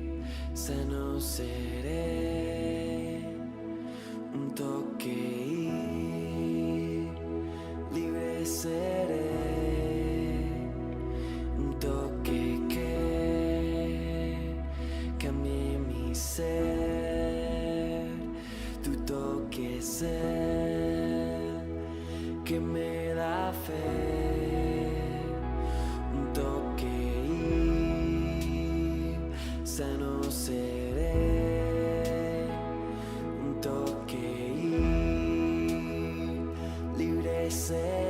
sano seré. Un toque y libre seré. Un toque que cambie mi ser. Tu toque es el que me da fe. Un toque y sano seré. Un toque y libre seré.